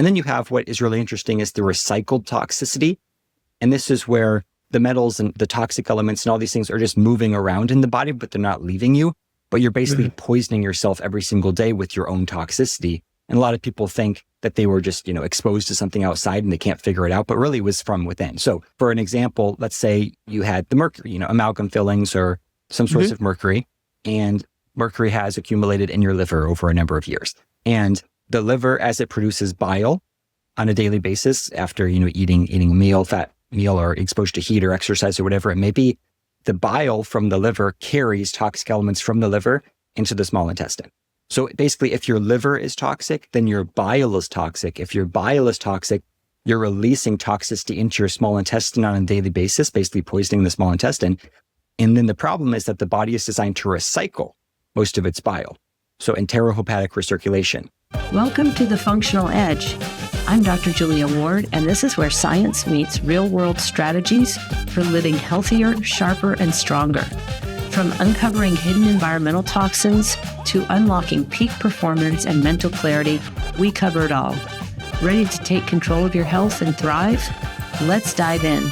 And then you have what is really interesting is the recycled toxicity. And this is where the metals and the toxic elements and all these things are just moving around in the body, but they're not leaving you. But you're basically poisoning yourself every single day with your own toxicity. And a lot of people think that they were just, exposed to something outside and they can't figure it out, but really it was from within. So for an example, let's say you had the mercury, amalgam fillings or some sorts of mercury, and mercury has accumulated in your liver over a number of years. And the liver, as it produces bile on a daily basis after, eating a meal, fat meal, or exposure to heat or exercise or whatever it may be, the bile from the liver carries toxic elements from the liver into the small intestine. So basically, if your liver is toxic, then your bile is toxic. If your bile is toxic, you're releasing toxicity into your small intestine on a daily basis, basically poisoning the small intestine. And then the problem is that the body is designed to recycle most of its bile. So enterohepatic recirculation. Welcome to The Functional Edge. I'm Dr. Julia Ward, and this is where science meets real-world strategies for living healthier, sharper, and stronger. From uncovering hidden environmental toxins to unlocking peak performance and mental clarity, we cover it all. Ready to take control of your health and thrive? Let's dive in.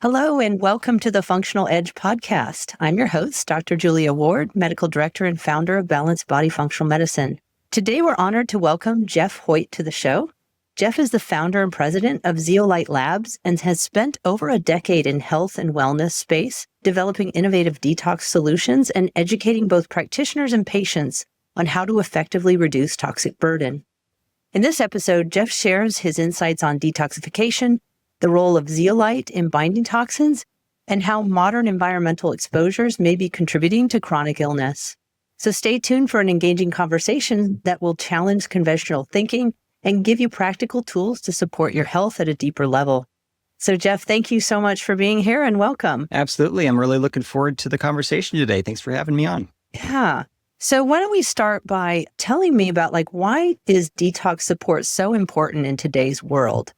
Hello, and welcome to the Functional Edge podcast. I'm your host, Dr. Julia Ward, Medical Director and founder of Balanced Body Functional Medicine. Today, we're honored to welcome Jeff Hoyt to the show. Jeff is the founder and president of Zeolite Labs and has spent over a decade in health and wellness space, developing innovative detox solutions and educating both practitioners and patients on how to effectively reduce toxic burden. In this episode, Jeff shares his insights on detoxification, the role of zeolite in binding toxins, and how modern environmental exposures may be contributing to chronic illness. So stay tuned for an engaging conversation that will challenge conventional thinking and give you practical tools to support your health at a deeper level. So Jeff, thank you so much for being here and welcome. Absolutely. I'm really looking forward to the conversation today. Thanks for having me on. Yeah. So why don't we start by telling me about why is detox support so important in today's world?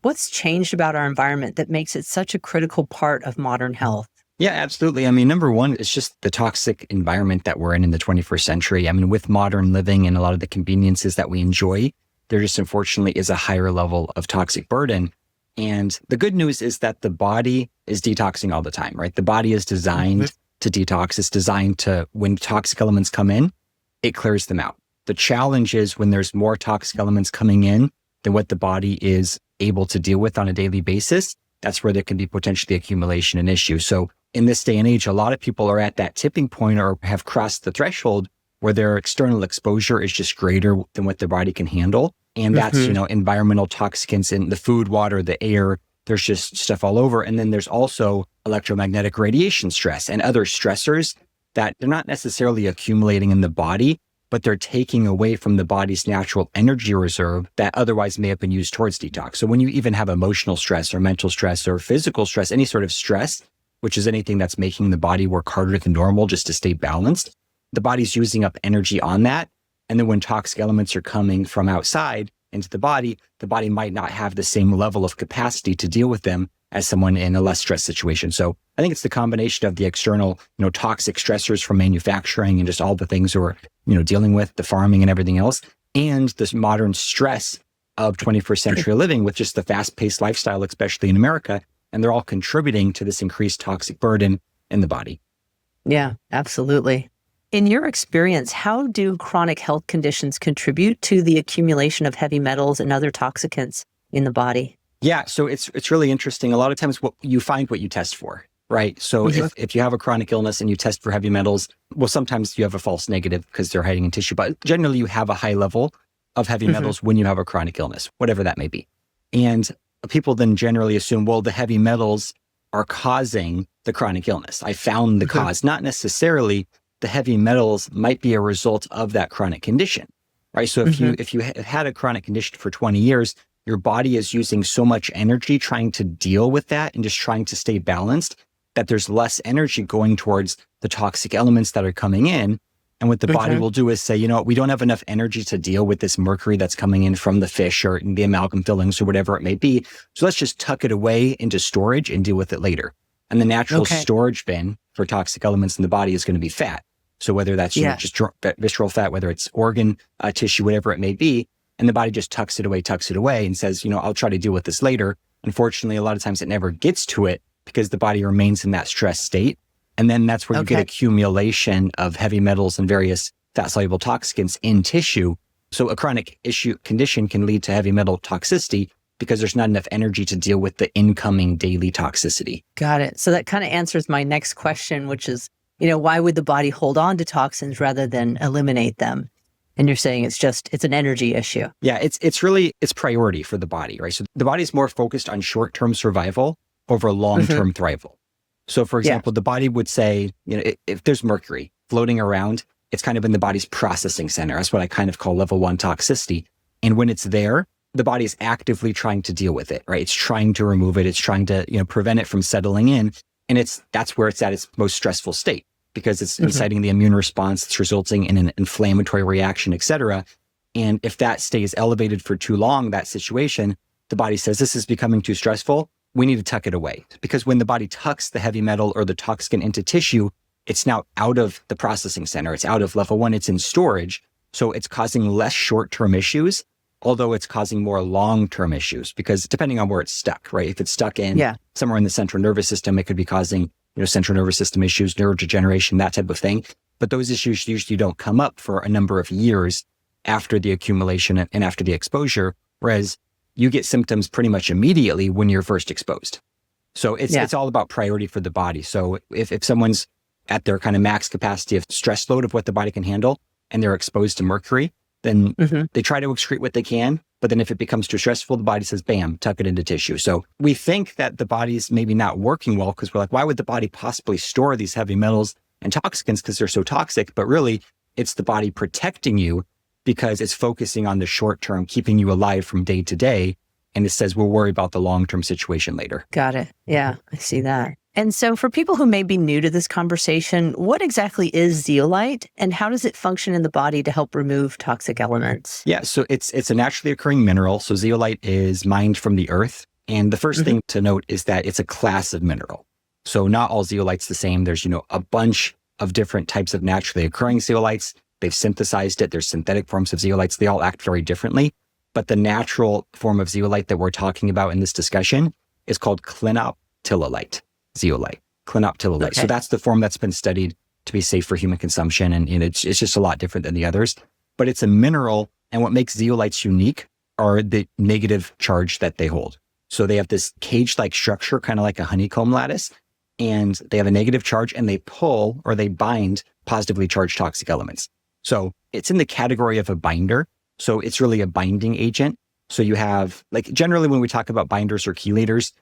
What's changed about our environment that makes it such a critical part of modern health? Yeah, absolutely. I mean, number one, it's just the toxic environment that we're in the 21st century. I mean, with modern living and a lot of the conveniences that we enjoy, there just unfortunately is a higher level of toxic burden. And the good news is that the body is detoxing all the time, right? The body is designed to detox. It's designed to, when toxic elements come in, it clears them out. The challenge is when there's more toxic elements coming in than what the body is able to deal with on a daily basis, that's where there can be potentially accumulation and issues. So in this day and age, a lot of people are at that tipping point or have crossed the threshold where their external exposure is just greater than what their body can handle. And that's, environmental toxicants in the food, water, the air, there's just stuff all over. And then there's also electromagnetic radiation stress and other stressors that they're not necessarily accumulating in the body, but they're taking away from the body's natural energy reserve that otherwise may have been used towards detox. So when you even have emotional stress or mental stress or physical stress, any sort of stress, which is anything that's making the body work harder than normal just to stay balanced, the body's using up energy on that. And then when toxic elements are coming from outside into the body might not have the same level of capacity to deal with them as someone in a less stressed situation. So I think it's the combination of the external, toxic stressors from manufacturing and just all the things we're, dealing with, the farming and everything else, and this modern stress of 21st century living with just the fast-paced lifestyle, especially in America. And they're all contributing to this increased toxic burden in the body. Yeah, absolutely. In your experience, how do chronic health conditions contribute to the accumulation of heavy metals and other toxicants in the body? Yeah, so it's really interesting. A lot of times what you find what you test for, right? So if you have a chronic illness and you test for heavy metals, well, sometimes you have a false negative because they're hiding in tissue, but generally you have a high level of heavy metals when you have a chronic illness, whatever that may be. And people then generally assume, well, the heavy metals are causing the chronic illness. I found the cause, not necessarily. The heavy metals might be a result of that chronic condition, right? So if you have had a chronic condition for 20 years, your body is using so much energy trying to deal with that and just trying to stay balanced that there's less energy going towards the toxic elements that are coming in. And what the body will do is say, we don't have enough energy to deal with this mercury that's coming in from the fish or the amalgam fillings or whatever it may be. So let's just tuck it away into storage and deal with it later. And the natural storage bin for toxic elements in the body is going to be fat. So whether that's just visceral fat, whether it's organ tissue, whatever it may be. and the body just tucks it away and says, I'll try to deal with this later. Unfortunately, a lot of times it never gets to it because the body remains in that stress state. And then that's where you get accumulation of heavy metals and various fat-soluble toxins in tissue. So a chronic condition can lead to heavy metal toxicity because there's not enough energy to deal with the incoming daily toxicity. Got it. So that kind of answers my next question, which is, why would the body hold on to toxins rather than eliminate them? And you're saying it's an energy issue. Yeah, it's priority for the body, right? So the body's more focused on short-term survival over long-term thrival. So for example, the body would say, if there's mercury floating around, it's kind of in the body's processing center. That's what I kind of call level 1 toxicity. And when it's there, the body is actively trying to deal with it, right? It's trying to remove it. It's trying to, prevent it from settling in. And that's where it's at its most stressful state because it's inciting the immune response. It's resulting in an inflammatory reaction, et cetera. And if that stays elevated for too long, that situation, the body says, this is becoming too stressful. We need to tuck it away. Because when the body tucks the heavy metal or the toxin into tissue, it's now out of the processing center. It's out of level 1. It's in storage. So it's causing less short-term issues, although it's causing more long-term issues because depending on where it's stuck, right? If it's stuck in somewhere in the central nervous system, it could be causing, central nervous system issues, neurodegeneration, that type of thing. But those issues usually don't come up for a number of years after the accumulation and after the exposure, whereas you get symptoms pretty much immediately when you're first exposed. So it's all about priority for the body. So if someone's at their kind of max capacity of stress load of what the body can handle and they're exposed to mercury, then they try to excrete what they can. But then if it becomes too stressful, the body says, bam, tuck it into tissue. So we think that the body's maybe not working well because we're like, why would the body possibly store these heavy metals and toxins because they're so toxic? But really, it's the body protecting you because it's focusing on the short term, keeping you alive from day to day. And it says, we'll worry about the long-term situation later. Got it. Yeah, I see that. And so for people who may be new to this conversation, what exactly is zeolite and how does it function in the body to help remove toxic elements? Yeah, so it's a naturally occurring mineral. So zeolite is mined from the earth. And the first thing to note is that it's a class of mineral. So not all zeolite's the same. There's, a bunch of different types of naturally occurring zeolites. They've synthesized it. There's synthetic forms of zeolites. They all act very differently. But the natural form of zeolite that we're talking about in this discussion is called clinoptilolite. Zeolite, clinoptilolite. Okay. So that's the form that's been studied to be safe for human consumption. And it's just a lot different than the others. But it's a mineral. And what makes zeolites unique are the negative charge that they hold. So they have this cage-like structure, kind of like a honeycomb lattice. And they have a negative charge and they pull or they bind positively charged toxic elements. So it's in the category of a binder. So it's really a binding agent. So you have, generally when we talk about binders or chelators,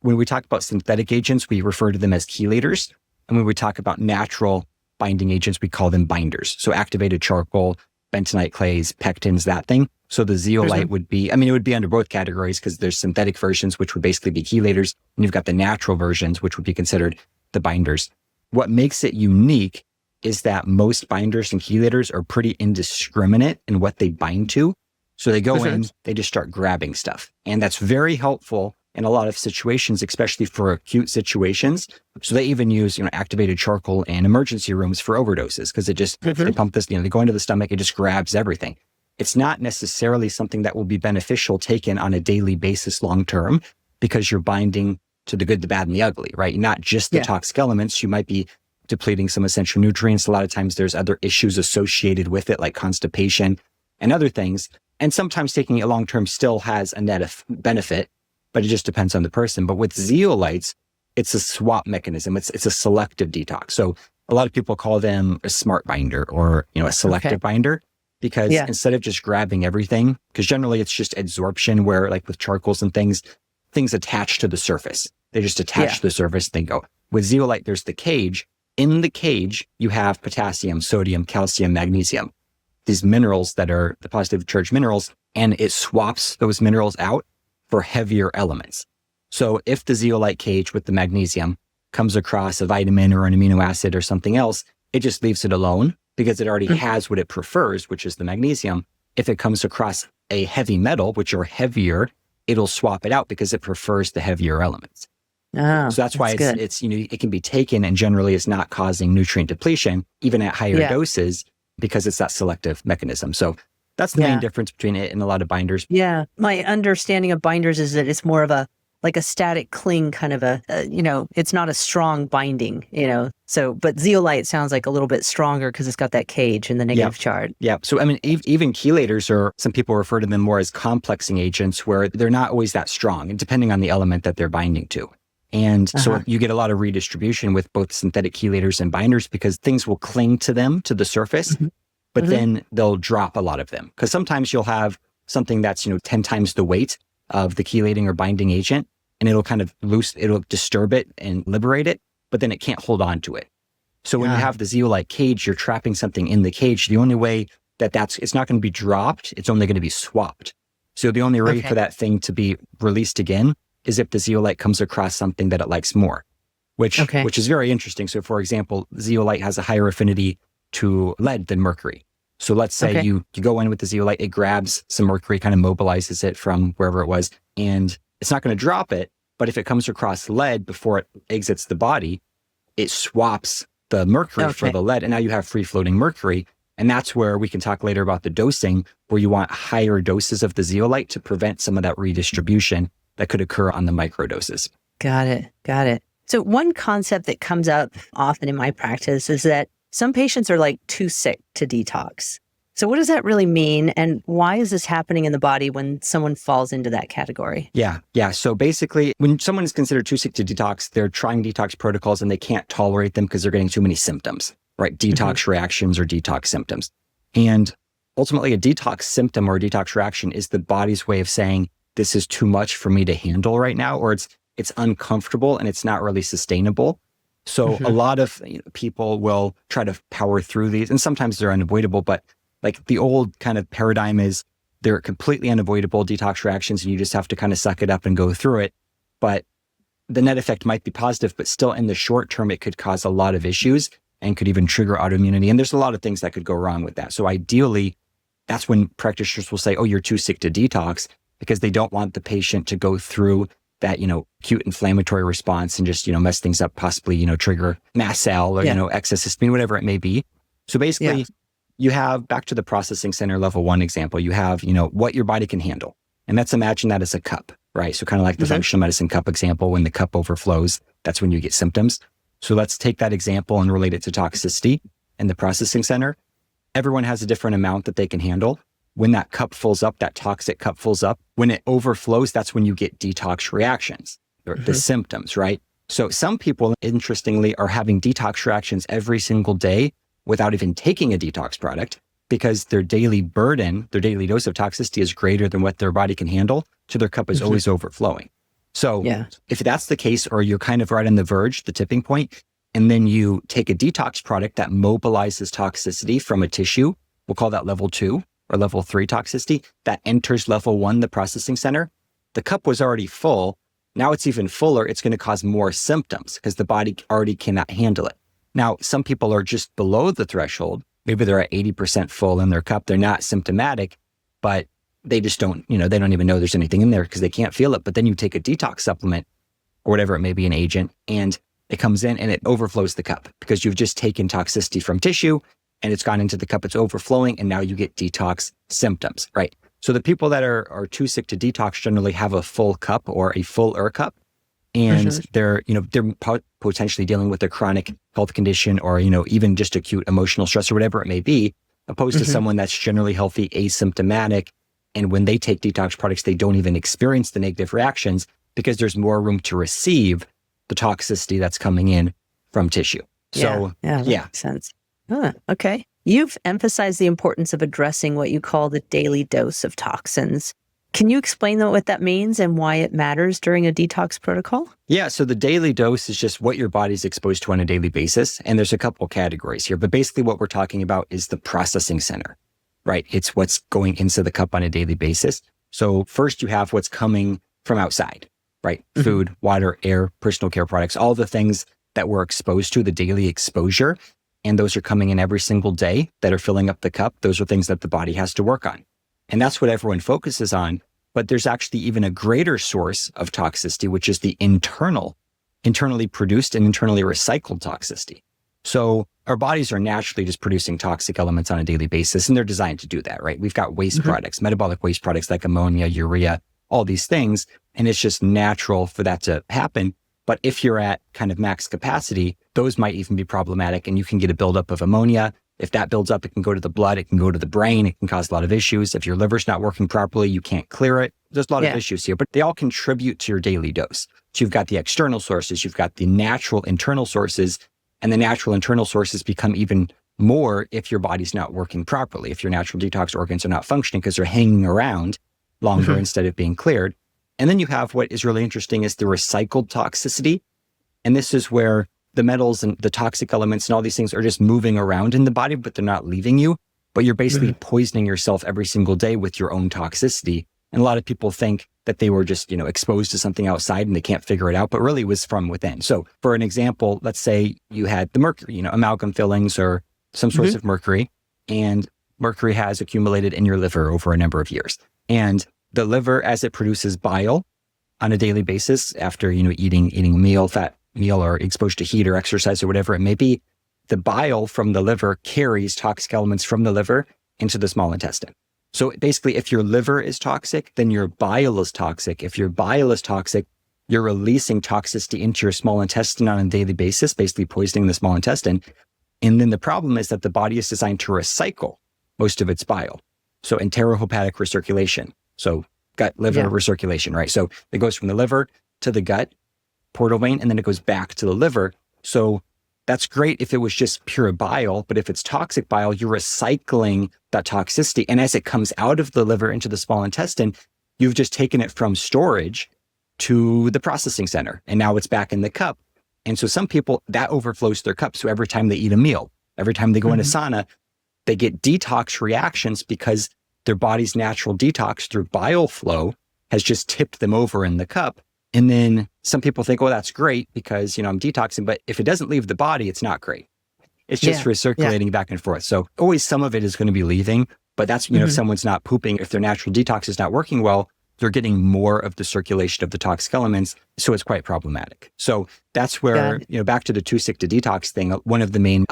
when we talk about synthetic agents, we refer to them as chelators. And when we talk about natural binding agents, we call them binders. So activated charcoal, bentonite clays, pectins, that thing. So the zeolite would be, it would be under both categories because there's synthetic versions, which would basically be chelators. And you've got the natural versions, which would be considered the binders. What makes it unique is that most binders and chelators are pretty indiscriminate in what they bind to. So they go in, they just start grabbing stuff. And that's very helpful in a lot of situations, especially for acute situations. So they even use, activated charcoal in emergency rooms for overdoses because it just, they pump this, they go into the stomach, it just grabs everything. It's not necessarily something that will be beneficial taken on a daily basis long-term because you're binding to the good, the bad, and the ugly, right? Not just the toxic elements. You might be depleting some essential nutrients. A lot of times there's other issues associated with it, like constipation and other things. And sometimes taking it long-term still has a net benefit, but it just depends on the person. But with zeolites, it's a swap mechanism. It's a selective detox. So a lot of people call them a smart binder or, a selective binder because instead of just grabbing everything, because generally it's just absorption where like with charcoals and things attach to the surface. They just attach to the surface, they go. With zeolite, there's the cage. In the cage, you have potassium, sodium, calcium, magnesium, these minerals that are the positive charged minerals, and it swaps those minerals out for heavier elements. So if the zeolite cage with the magnesium comes across a vitamin or an amino acid or something else, it just leaves it alone because it already has what it prefers, which is the magnesium. If it comes across a heavy metal, which are heavier, it'll swap it out because it prefers the heavier elements. Oh, so that's why it's it can be taken and generally is not causing nutrient depletion, even at higher doses, because it's that selective mechanism. So That's the main difference between it and a lot of binders. Yeah. My understanding of binders is that it's more of like a static cling kind of it's not a strong binding, So, but zeolite sounds like a little bit stronger because it's got that cage and the negative charge. Yeah. So, I mean, even chelators, some people refer to them more as complexing agents where they're not always that strong, and depending on the element that they're binding to. And so you get a lot of redistribution with both synthetic chelators and binders because things will cling to them, to the surface, but then they'll drop a lot of them. Because sometimes you'll have something that's, 10 times the weight of the chelating or binding agent, and it'll kind of it'll disturb it and liberate it, but then it can't hold on to it. So when you have the zeolite cage, you're trapping something in the cage. The only way it's not going to be dropped, it's only going to be swapped. So the only way for that thing to be released again is if the zeolite comes across something that it likes more, which is very interesting. So for example, zeolite has a higher affinity to lead than mercury. So let's say you go in with the zeolite, it grabs some mercury, kind of mobilizes it from wherever it was, and it's not going to drop it. But if it comes across lead before it exits the body, it swaps the mercury for the lead. And now you have free floating mercury. And that's where we can talk later about the dosing, where you want higher doses of the zeolite to prevent some of that redistribution that could occur on the microdoses. Got it. So one concept that comes up often in my practice is that some patients are like too sick to detox. So what does that really mean? And why is this happening in the body when someone falls into that category? Yeah. So basically, when someone is considered too sick to detox, they're trying detox protocols and they can't tolerate them because they're getting too many symptoms, right? Detox reactions or detox symptoms. And ultimately, a detox symptom or a detox reaction is the body's way of saying, this is too much for me to handle right now, or it's uncomfortable and it's not really sustainable. So a lot of people will try to power through these, and sometimes they're unavoidable, but like the old kind of paradigm is they're completely unavoidable detox reactions and you just have to kind of suck it up and go through it. But the net effect might be positive, but still in the short term, it could cause a lot of issues and could even trigger autoimmunity. And there's a lot of things that could go wrong with that. So ideally, that's when practitioners will say, oh, you're too sick to detox, because they don't want the patient to go through that, acute inflammatory response and just, mess things up, possibly, trigger mast cell or, excess histamine, whatever it may be. So basically, you have, back to the processing center level 1 example, you have, what your body can handle. And let's imagine that as a cup, right? So kind of like the functional medicine cup example, when the cup overflows, that's when you get symptoms. So let's take that example and relate it to toxicity in the processing center. Everyone has a different amount that they can handle. When that cup fills up, that toxic cup fills up, when it overflows, that's when you get detox reactions, or the symptoms, right? So some people, interestingly, are having detox reactions every single day without even taking a detox product because their daily burden, their daily dose of toxicity is greater than what their body can handle. So their cup is always overflowing. So if that's the case, or you're kind of right on the verge, the tipping point, and then you take a detox product that mobilizes toxicity from a tissue, we'll call that level 2 or level 3 toxicity, that enters level 1, the processing center. The cup was already full. Now it's even fuller. It's going to cause more symptoms because the body already cannot handle it. Now, some people are just below the threshold. Maybe they're at 80% full in their cup. They're not symptomatic, but they just don't, they don't even know there's anything in there because they can't feel it. But then you take a detox supplement or whatever it may be, an agent, and it comes in and it overflows the cup because you've just taken toxicity from tissue and it's gone into the cup, it's overflowing, and now you get detox symptoms, right? So the people that are too sick to detox generally have a full cup or a fuller cup, and they're potentially dealing with a chronic health condition or, even just acute emotional stress or whatever it may be, opposed to someone that's generally healthy, asymptomatic. And when they take detox products, they don't even experience the negative reactions because there's more room to receive the toxicity that's coming in from tissue. So, that makes sense. Okay. You've emphasized the importance of addressing what you call the daily dose of toxins. Can you explain what that means and why it matters during a detox protocol? Yeah. So the daily dose is just what your body's exposed to on a daily basis. And there's a couple categories here, but basically what we're talking about is the processing center, right? It's what's going into the cup on a daily basis. So first you have what's coming from outside, right? Food, water, air, personal care products, all the things that we're exposed to, the daily exposure. And those are coming in every single day that are filling up the cup. Those are things that the body has to work on. And that's what everyone focuses on. But there's actually even a greater source of toxicity, which is the internally produced and internally recycled toxicity. So our bodies are naturally just producing toxic elements on a daily basis, and they're designed to do that, right? We've got waste products, metabolic waste products like ammonia, urea, all these things, and it's just natural for that to happen. But if you're at kind of max capacity, those might even be problematic, and you can get a buildup of ammonia. If that builds up, it can go to the blood, it can go to the brain, it can cause a lot of issues. If your liver's not working properly, you can't clear it. There's a lot of issues here, but they all contribute to your daily dose. So you've got the external sources, you've got the natural internal sources, and the natural internal sources become even more if your body's not working properly, if your natural detox organs are not functioning because they're hanging around longer instead of being cleared. And then you have what is really interesting is the recycled toxicity. And this is where the metals and the toxic elements and all these things are just moving around in the body, but they're not leaving you. But you're basically poisoning yourself every single day with your own toxicity. And a lot of people think that they were just, exposed to something outside and they can't figure it out, but really it was from within. So for an example, let's say you had the mercury, amalgam fillings or some source of mercury, and mercury has accumulated in your liver over a number of years. And the liver, as it produces bile on a daily basis after, eating a meal, fat meal, or exposed to heat or exercise or whatever it may be, the bile from the liver carries toxic elements from the liver into the small intestine. So basically, if your liver is toxic, then your bile is toxic. If your bile is toxic, you're releasing toxicity into your small intestine on a daily basis, basically poisoning the small intestine. And then the problem is that the body is designed to recycle most of its bile. So enterohepatic recirculation. So gut, liver recirculation, right? So it goes from the liver to the gut, portal vein, and then it goes back to the liver. So that's great if it was just pure bile, but if it's toxic bile, you're recycling that toxicity. And as it comes out of the liver into the small intestine, you've just taken it from storage to the processing center. And now it's back in the cup. And so some people, that overflows their cup. So every time they eat a meal, every time they go into sauna, they get detox reactions because their body's natural detox through bile flow has just tipped them over in the cup. And then some people think, oh, that's great because, I'm detoxing. But if it doesn't leave the body, it's not great. It's just recirculating back and forth. So always some of it is going to be leaving. But that's, if someone's not pooping, if their natural detox is not working well, they're getting more of the circulation of the toxic elements. So it's quite problematic. So that's where, back to the too sick to detox thing, one of the main,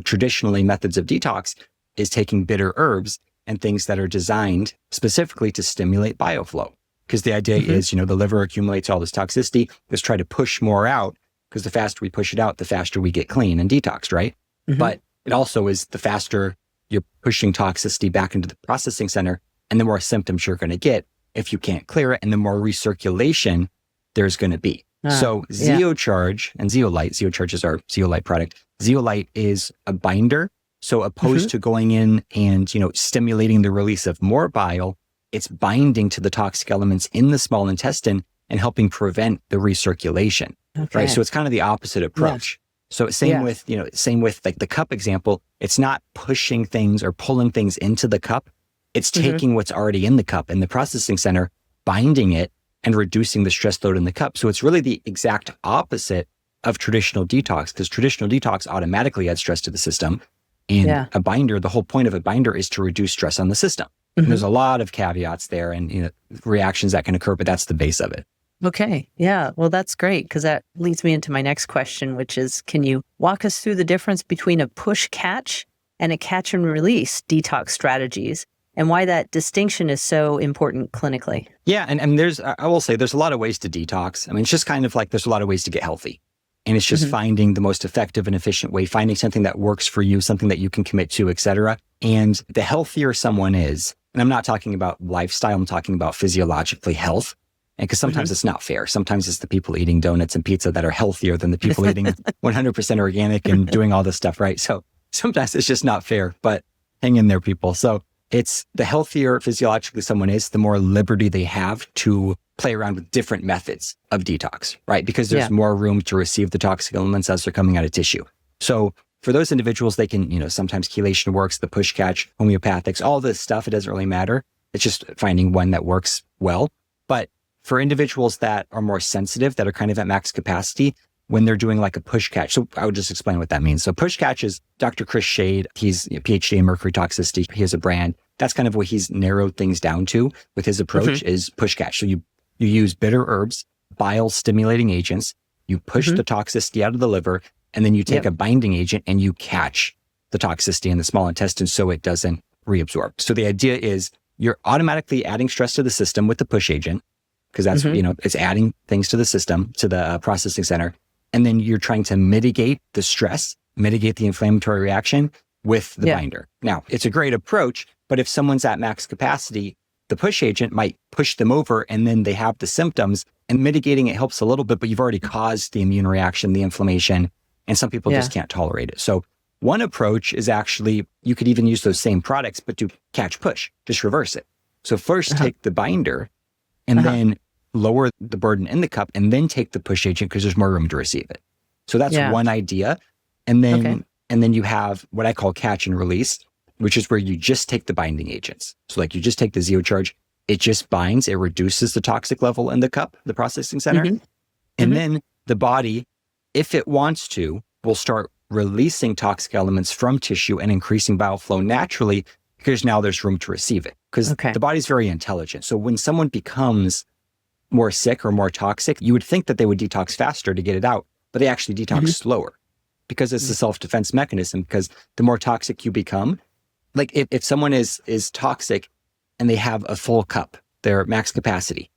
traditionally methods of detox is taking bitter herbs and things that are designed specifically to stimulate bioflow. Because the idea is, the liver accumulates all this toxicity. Let's try to push more out, because the faster we push it out, the faster we get clean and detoxed, right? But it also is the faster you're pushing toxicity back into the processing center, and the more symptoms you're going to get if you can't clear it, and the more recirculation there's going to be. So ZeoCharge and ZeoCharge is our zeolite product. Zeolite is a binder. So opposed to going in and, stimulating the release of more bile, it's binding to the toxic elements in the small intestine and helping prevent the recirculation, right? So it's kind of the opposite approach. So same with like the cup example, it's not pushing things or pulling things into the cup. It's taking what's already in the cup in the processing center, binding it and reducing the stress load in the cup. So it's really the exact opposite of traditional detox, because traditional detox automatically adds stress to the system. And a binder, the whole point of a binder is to reduce stress on the system. And there's a lot of caveats there and reactions that can occur, but that's the base of it. Okay. Yeah. Well, that's great, because that leads me into my next question, which is, can you walk us through the difference between a push catch and a catch and release detox strategies, and why that distinction is so important clinically? Yeah. And I will say there's a lot of ways to detox. I mean, it's just kind of like there's a lot of ways to get healthy. And it's just finding the most effective and efficient way, finding something that works for you, something that you can commit to, et cetera. And the healthier someone is, and I'm not talking about lifestyle, I'm talking about physiologically health. And because sometimes it's not fair. Sometimes it's the people eating donuts and pizza that are healthier than the people eating 100% organic and doing all this stuff, right? So sometimes it's just not fair, but hang in there, people. So it's the healthier physiologically someone is, the more liberty they have to play around with different methods of detox, right? Because there's more room to receive the toxic elements as they're coming out of tissue. So for those individuals, they can, sometimes chelation works, the push catch, homeopathics, all this stuff, it doesn't really matter. It's just finding one that works well. But for individuals that are more sensitive, that are kind of at max capacity, when they're doing like a push catch. So I would just explain what that means. So push catch is Dr. Chris Shade. He's a PhD in mercury toxicity. He has a brand. That's kind of what he's narrowed things down to with his approach is push catch. So you use bitter herbs, bile stimulating agents. You push the toxicity out of the liver, And then you take Yep. a binding agent and you catch the toxicity in the small intestine so it doesn't reabsorb. So the idea is you're automatically adding stress to the system with the push agent, because that's, it's adding things to the system, to the processing center. And then you're trying to mitigate the stress, mitigate the inflammatory reaction with the binder. Now, it's a great approach, but if someone's at max capacity, the push agent might push them over and then they have the symptoms, and mitigating it helps a little bit, but you've already caused the immune reaction, the inflammation, and some people just can't tolerate it. So one approach is actually, you could even use those same products, but do catch push, just reverse it. So first take the binder and then lower the burden in the cup and then take the push agent because there's more room to receive it. So that's one idea. And then you have what I call catch and release, which is where you just take the binding agents. So like you just take the ZeoCharge, it just binds, it reduces the toxic level in the cup, the processing center. And then the body, if it wants to, will start releasing toxic elements from tissue and increasing bile flow naturally, because now there's room to receive it. Because the body's very intelligent. So when someone becomes more sick or more toxic, you would think that they would detox faster to get it out, but they actually detox slower because it's a self-defense mechanism. Because the more toxic you become, like if someone is toxic and they have a full cup, they're at max capacity,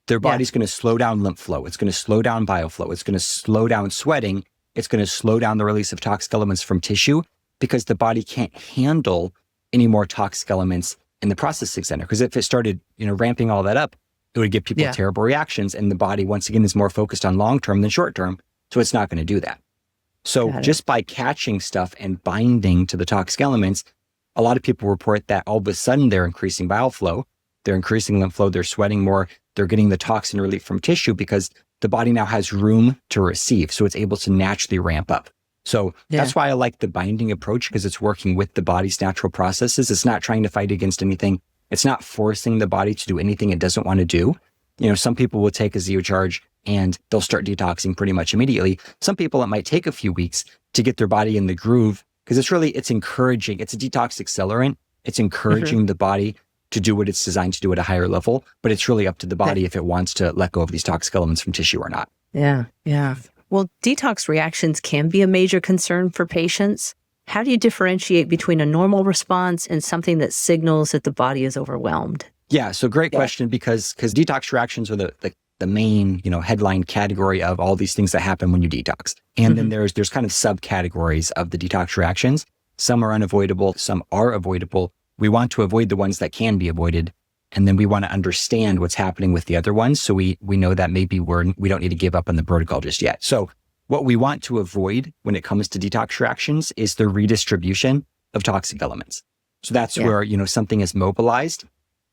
their body's going to slow down lymph flow. It's going to slow down bile flow. It's going to slow down sweating. It's going to slow down the release of toxic elements from tissue because the body can't handle any more toxic elements in the processing center. Because if it started, ramping all that up, it would give people terrible reactions. And the body, once again, is more focused on long-term than short-term. So it's not going to do that. So just by catching stuff and binding to the toxic elements, a lot of people report that all of a sudden they're increasing bile flow, they're increasing lymph flow, they're sweating more, they're getting the toxin relief from tissue because the body now has room to receive. So it's able to naturally ramp up. So that's why I like the binding approach, because it's working with the body's natural processes. It's not trying to fight against anything. It's not forcing the body to do anything it doesn't want to do. Some people will take a ZeoCharge and they'll start detoxing pretty much immediately. Some people, it might take a few weeks to get their body in the groove, because it's encouraging. It's a detox accelerant. It's encouraging the body to do what it's designed to do at a higher level, but it's really up to the body if it wants to let go of these toxic elements from tissue or not. Yeah. Well, detox reactions can be a major concern for patients. How do you differentiate between a normal response and something that signals that the body is overwhelmed? Yeah, so great question, because detox reactions are the main, headline category of all these things that happen when you detox. And then there's kind of subcategories of the detox reactions. Some are unavoidable, some are avoidable. We want to avoid the ones that can be avoided. And then we want to understand what's happening with the other ones. So we know that maybe we don't need to give up on the protocol just yet. So what we want to avoid when it comes to detox reactions is the redistribution of toxic elements. So that's where, something is mobilized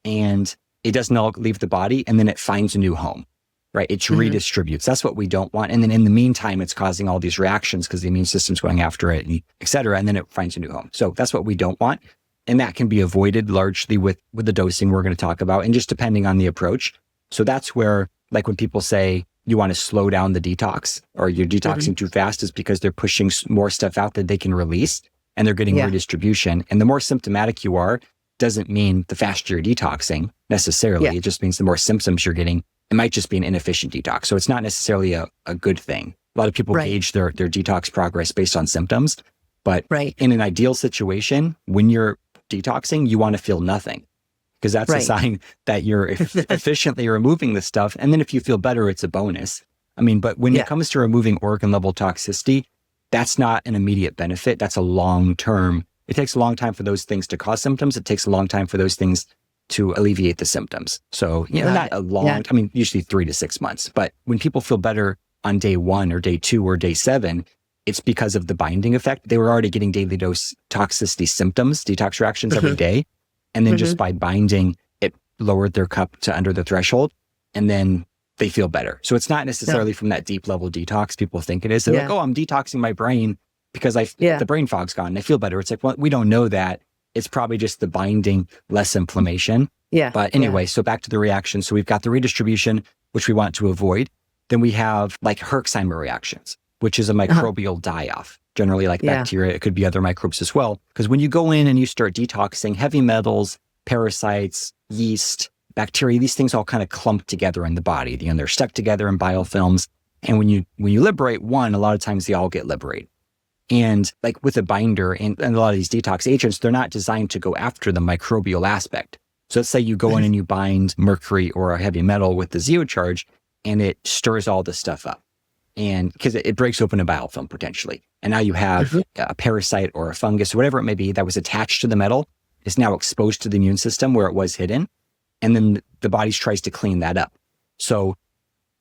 and it doesn't all leave the body and then it finds a new home, right? It redistributes. That's what we don't want. And then in the meantime, it's causing all these reactions because the immune system's going after it, and et cetera. And then it finds a new home. So that's what we don't want. And that can be avoided largely with the dosing we're going to talk about, and just depending on the approach. So that's where, like when people say you want to slow down the detox or you're detoxing too fast, is because they're pushing more stuff out that they can release and they're getting redistribution. And the more symptomatic you are doesn't mean the faster you're detoxing necessarily. It just means the more symptoms you're getting. It might just be an inefficient detox. So it's not necessarily a good thing. A lot of people gauge their detox progress based on symptoms. But in an ideal situation, when you're detoxing, you want to feel nothing, because that's a sign that you're efficiently removing the stuff. And then if you feel better, it's a bonus. But when it comes to removing organ level toxicity, that's not an immediate benefit. That's a long-term. It takes a long time for those things to cause symptoms. It takes a long time for those things to alleviate the symptoms. So, not a long, usually 3 to 6 months. But when people feel better on day 1 or day 2 or day 7, it's because of the binding effect. They were already getting daily dose toxicity symptoms, detox reactions every day. And then just by binding, it lowered their cup to under the threshold. And then they feel better. So it's not necessarily from that deep level detox people think it is. They're like, oh, I'm detoxing my brain because the brain fog's gone and I feel better. It's like, well, we don't know that. It's probably just the binding, less inflammation. But anyway, so back to the reaction. So we've got the redistribution, which we want to avoid. Then we have like Herxheimer reactions, which is a microbial die-off, generally like bacteria. It could be other microbes as well. Because when you go in and you start detoxing, heavy metals, parasites, yeast, bacteria, these things all kind of clump together in the body. They're stuck together in biofilms. And when you liberate one, a lot of times they all get liberated. And like with a binder and a lot of these detox agents, they're not designed to go after the microbial aspect. So let's say you go in and you bind mercury or a heavy metal with the ZeoCharge, and it stirs all this stuff up. And because it breaks open a biofilm potentially. And now you have a parasite or a fungus, or whatever it may be, that was attached to the metal, is now exposed to the immune system where it was hidden. And then the body tries to clean that up. So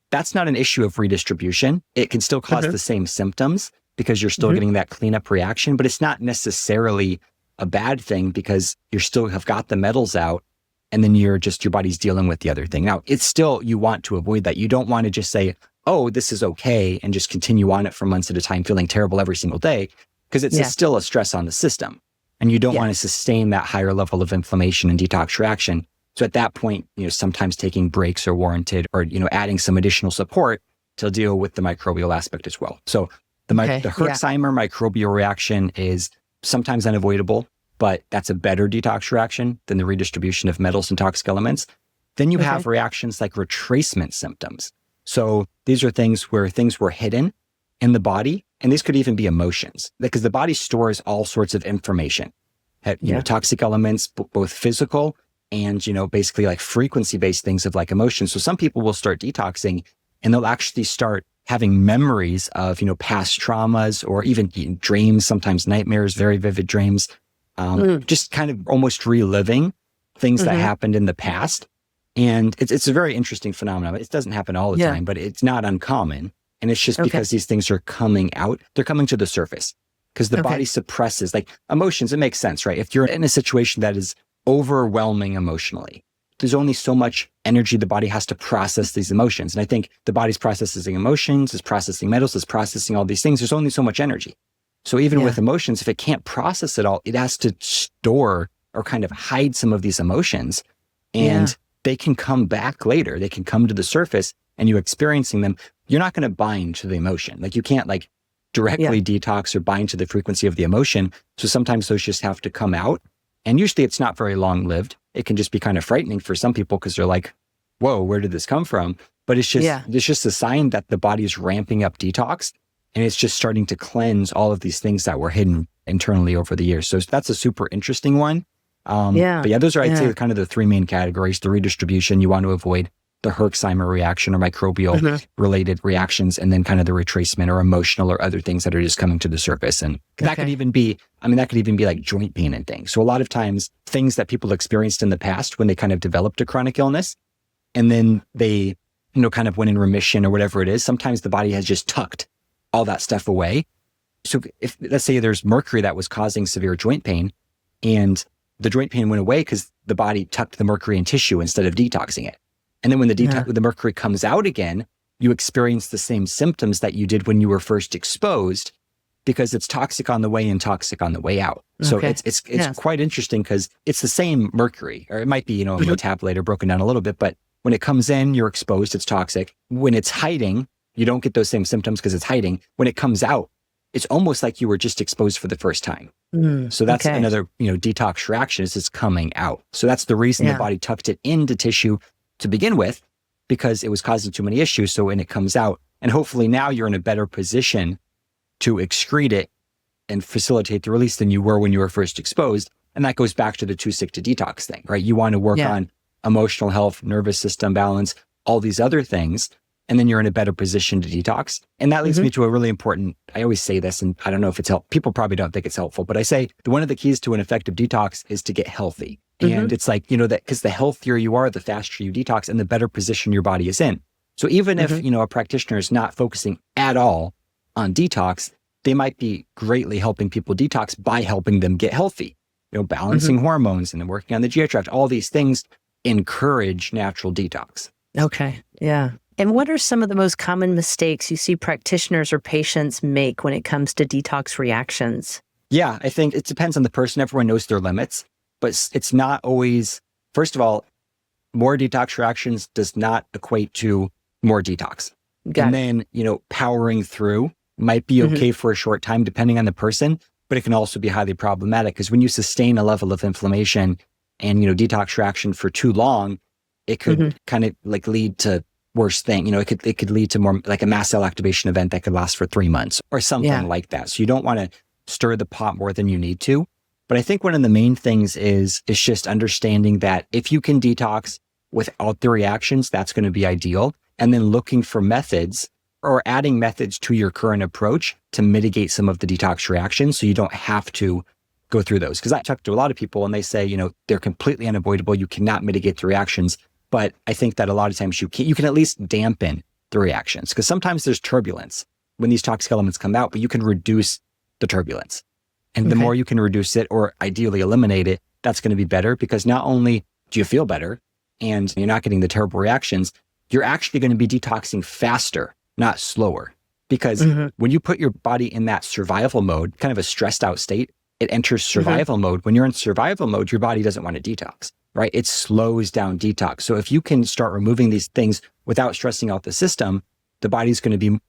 that's not an issue of redistribution. It can still cause the same symptoms because you're still getting that cleanup reaction, but it's not necessarily a bad thing because you still have got the metals out, and then your body's dealing with the other thing. Now, it's still, you want to avoid that. You don't want to just say, oh, this is okay, and just continue on it for months at a time, feeling terrible every single day, because it's still a stress on the system. And you don't want to sustain that higher level of inflammation and detox reaction. So at that point, sometimes taking breaks are warranted, or, adding some additional support to deal with the microbial aspect as well. So the Herxheimer microbial reaction is sometimes unavoidable, but that's a better detox reaction than the redistribution of metals and toxic elements. Then you have reactions like retracement symptoms. So these are things where things were hidden in the body, and these could even be emotions, because the body stores all sorts of information, toxic elements, both physical and, basically like frequency-based things of like emotions. So some people will start detoxing and they'll actually start having memories of, past traumas, or even dreams, sometimes nightmares, very vivid dreams, just kind of almost reliving things that happened in the past. And it's a very interesting phenomenon. It doesn't happen all the time, but it's not uncommon. And it's just because these things are coming out, they're coming to the surface because the body suppresses, like emotions. It makes sense, right? If you're in a situation that is overwhelming emotionally, there's only so much energy the body has to process these emotions. And I think the body's processing emotions, is processing metals, is processing all these things. There's only so much energy. So even with emotions, if it can't process it all, it has to store or kind of hide some of these emotions. And they can come back later. They can come to the surface, and you experiencing them. You're not going to bind to the emotion. Like you can't like directly detox or bind to the frequency of the emotion. So sometimes those just have to come out. And usually it's not very long lived. It can just be kind of frightening for some people because they're like, whoa, where did this come from? But it's just a sign that the body is ramping up detox, and it's just starting to cleanse all of these things that were hidden internally over the years. So that's a super interesting one. But those are, I'd say, kind of the three main categories. The redistribution, you want to avoid the Herxheimer reaction or microbial related reactions, and then kind of the retracement or emotional or other things that are just coming to the surface. And that could even be, like joint pain and things. So a lot of times things that people experienced in the past when they kind of developed a chronic illness, and then they, kind of went in remission or whatever it is, sometimes the body has just tucked all that stuff away. So if, let's say there's mercury that was causing severe joint pain, and the joint pain went away because the body tucked the mercury in tissue instead of detoxing it. And then when the mercury comes out again, you experience the same symptoms that you did when you were first exposed, because it's toxic on the way in, toxic on the way out. So it's quite interesting because it's the same mercury, or it might be, metabolite or broken down a little bit, but when it comes in, you're exposed, it's toxic. When it's hiding, you don't get those same symptoms because it's hiding. When it comes out, it's almost like you were just exposed for the first time. So that's another, detox reaction, is it's coming out. So that's the reason the body tucked it into tissue to begin with, because it was causing too many issues. So when it comes out, and hopefully now you're in a better position to excrete it and facilitate the release than you were when you were first exposed. And that goes back to the too sick to detox thing, right? You want to work on emotional health, nervous system balance, all these other things, and then you're in a better position to detox. And that leads me to a really important, I always say this, and I don't know if it's helpful. People probably don't think it's helpful, but I say one of the keys to an effective detox is to get healthy. And it's like, that because the healthier you are, the faster you detox and the better position your body is in. So even if, a practitioner is not focusing at all on detox, they might be greatly helping people detox by helping them get healthy, balancing hormones and then working on the GI tract. All these things encourage natural detox. Okay. Yeah. And what are some of the most common mistakes you see practitioners or patients make when it comes to detox reactions? Yeah, I think it depends on the person. Everyone knows their limits, but it's not always, first of all, more detox reactions does not equate to more detox. Then, powering through might be okay for a short time, depending on the person, but it can also be highly problematic because when you sustain a level of inflammation and, detox reaction for too long, it could kind of like lead to worse thing. It could lead to more like a mast cell activation event that could last for 3 months or something like that. So you don't want to stir the pot more than you need to. But I think one of the main things is just understanding that if you can detox without the reactions, that's going to be ideal. And then looking for methods or adding methods to your current approach to mitigate some of the detox reactions so you don't have to go through those. Because I talk to a lot of people and they say, they're completely unavoidable. You cannot mitigate the reactions. But I think that a lot of times you can at least dampen the reactions, because sometimes there's turbulence when these toxic elements come out, but you can reduce the turbulence. And the more you can reduce it or ideally eliminate it, that's going to be better, because not only do you feel better and you're not getting the terrible reactions, you're actually going to be detoxing faster, not slower. Because when you put your body in that survival mode, kind of a stressed out state, it enters survival mode. When you're in survival mode, your body doesn't want to detox, right? It slows down detox. So if you can start removing these things without stressing out the system, the body's going to be,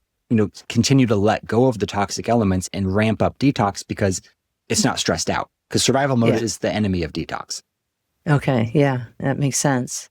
continue to let go of the toxic elements and ramp up detox because it's not stressed out. Because survival mode is the enemy of detox. Okay. Yeah, that makes sense.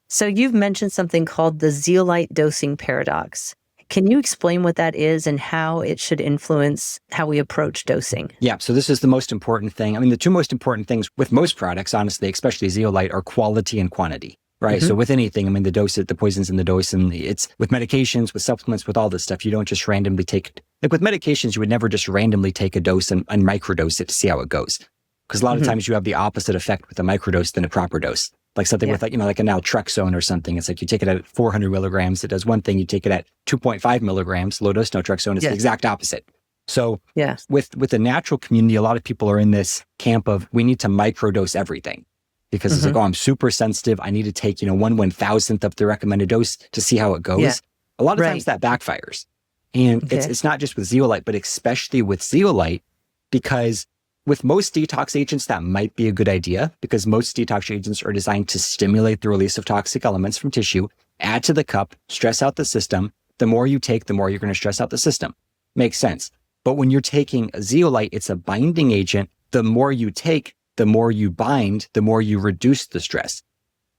So you've mentioned something called the zeolite dosing paradox. Can you explain what that is and how it should influence how we approach dosing? Yeah. So this is the most important thing. I mean, the two most important things with most products, honestly, especially zeolite, are quality and quantity, right? So with anything, I mean, the poisons in the dose, and it's with medications, with supplements, with all this stuff, you don't just randomly take, like with medications, you would never just randomly take a dose and microdose it to see how it goes. Because a lot of times you have the opposite effect with a microdose than a proper dose. Like something with like a naltrexone or something. It's like you take it at 400 milligrams, it does one thing. You take it at 2.5 milligrams, low dose naltrexone, it's the exact opposite. So with the natural community, a lot of people are in this camp of, we need to microdose everything. Because it's like, I'm super sensitive. I need to take, 1/1000th of the recommended dose to see how it goes. Yeah. A lot of times that backfires. And it's not just with zeolite, but especially with zeolite, because with most detox agents, that might be a good idea, because most detox agents are designed to stimulate the release of toxic elements from tissue, add to the cup, stress out the system. The more you take, the more you're going to stress out the system. Makes sense. But when you're taking a zeolite, it's a binding agent. The more you take, the more you bind, the more you reduce the stress.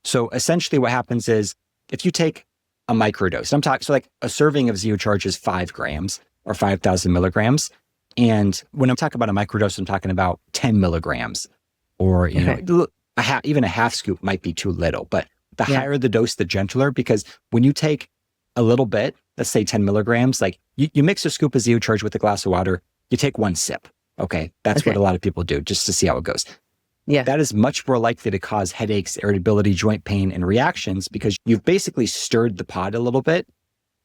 So essentially what happens is, if you take a microdose, I'm talking, so like a serving of ZeoCharge is 5 grams or 5,000 milligrams. And when I'm talking about a microdose, I'm talking about 10 milligrams or, even a half scoop might be too little, but the higher the dose, the gentler, because when you take a little bit, let's say 10 milligrams, like you mix a scoop of ZeoCharge with a glass of water, you take 1 sip. Okay. That's what a lot of people do just to see how it goes. Yeah. That is much more likely to cause headaches, irritability, joint pain, and reactions, because you've basically stirred the pot a little bit,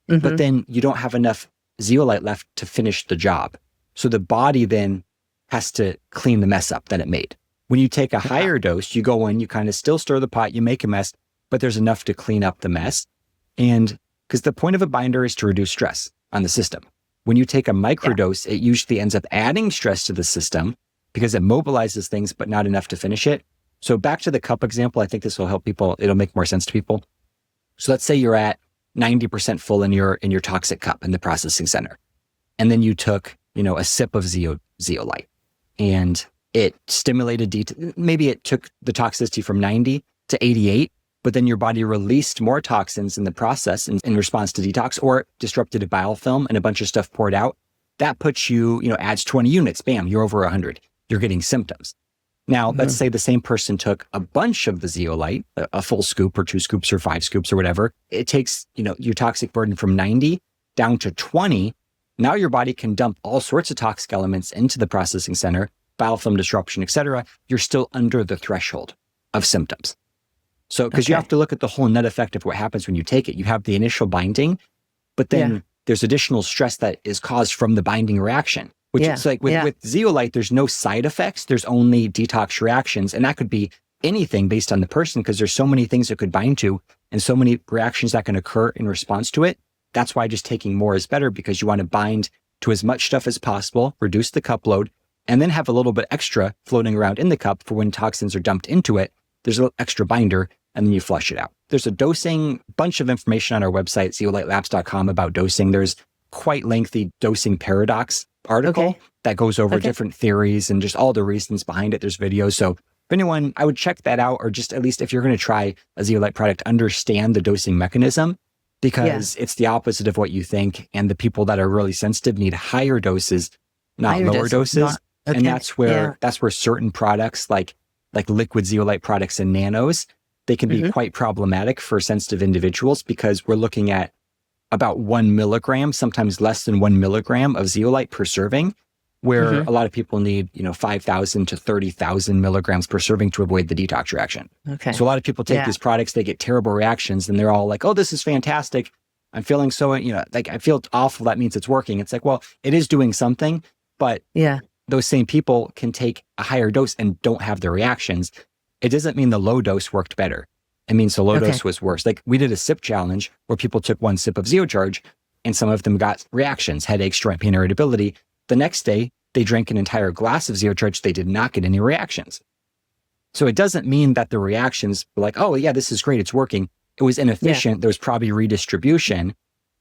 but then you don't have enough zeolite left to finish the job. So the body then has to clean the mess up that it made. When you take a higher dose, you go in, you kind of still stir the pot, you make a mess, but there's enough to clean up the mess. And because the point of a binder is to reduce stress on the system. When you take a microdose, it usually ends up adding stress to the system because it mobilizes things, but not enough to finish it. So back to the cup example, I think this will help people. It'll make more sense to people. So let's say you're at 90% full in your toxic cup in the processing center. And then you took a sip of zeolite, and it stimulated, maybe it took the toxicity from 90 to 88, but then your body released more toxins in the process in response to detox, or disrupted a biofilm and a bunch of stuff poured out. That puts you, adds 20 units, bam, you're over 100. You're getting symptoms. Now, let's say the same person took a bunch of the zeolite, a full scoop or 2 scoops or 5 scoops or whatever. It takes, your toxic burden from 90 down to 20. Now your body can dump all sorts of toxic elements into the processing center, biofilm disruption, et cetera. You're still under the threshold of symptoms. So, because you have to look at the whole net effect of what happens when you take it. You have the initial binding, but then there's additional stress that is caused from the binding reaction, which is like with zeolite, there's no side effects. There's only detox reactions. And that could be anything based on the person, because there's so many things it could bind to and so many reactions that can occur in response to it. That's why just taking more is better, because you want to bind to as much stuff as possible, reduce the cup load, and then have a little bit extra floating around in the cup for when toxins are dumped into it. There's a little extra binder, and then you flush it out. There's a dosing, bunch of information on our website, zeolite-labs.com, about dosing. There's quite lengthy dosing paradox article that goes over different theories and just all the reasons behind it. There's videos. So if anyone, I would check that out, or just at least if you're going to try a zeolite product, understand the dosing mechanism. because it's the opposite of what you think. And the people that are really sensitive need higher doses, not lower doses. And that's where certain products like liquid zeolite products and nanos, they can be quite problematic for sensitive individuals, because we're looking at about 1 milligram, sometimes less than 1 milligram of zeolite per serving, where a lot of people need, 5,000 to 30,000 milligrams per serving to avoid the detox reaction. Okay. So a lot of people take these products, they get terrible reactions, and they're all like, oh, this is fantastic. I'm feeling so, like I feel awful. That means it's working. It's like, well, it is doing something, but those same people can take a higher dose and don't have the reactions. It doesn't mean the low dose worked better. It means the low dose was worse. Like we did a sip challenge where people took 1 sip of ZeoCharge and some of them got reactions, headaches, joint pain, irritability. The next day, they drank an entire glass of ZeoCharge. They did not get any reactions. So it doesn't mean that the reactions were like, oh yeah, this is great, it's working. It was inefficient. There was probably redistribution.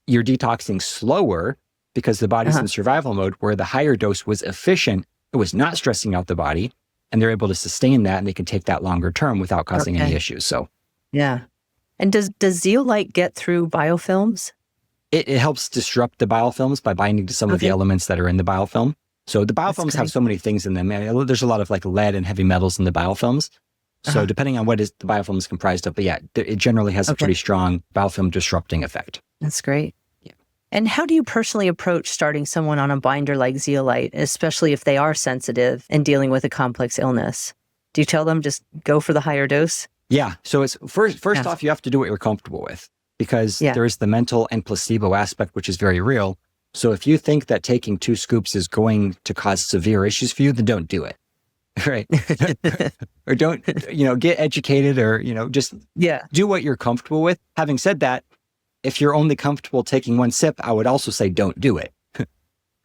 You're detoxing slower because the body's in survival mode, where the higher dose was efficient. It was not stressing out the body, and they're able to sustain that, and they can take that longer term without causing any issues. So and does zeolite get through biofilms? It helps disrupt the biofilms by binding to some of the elements that are in the biofilm. So the biofilms have so many things in them. There's a lot of like lead and heavy metals in the biofilms. So depending on what the biofilm is comprised of, but it generally has a pretty strong biofilm disrupting effect. That's great. And how do you personally approach starting someone on a binder like zeolite, especially if they are sensitive and dealing with a complex illness? Do you tell them just go for the higher dose? Yeah. So it's first off, you have to do what you're comfortable with, because there is the mental and placebo aspect, which is very real. So if you think that taking 2 scoops is going to cause severe issues for you, then don't do it. Right. Or don't, get educated, or, just do what you're comfortable with. Having said that, if you're only comfortable taking 1 sip, I would also say don't do it.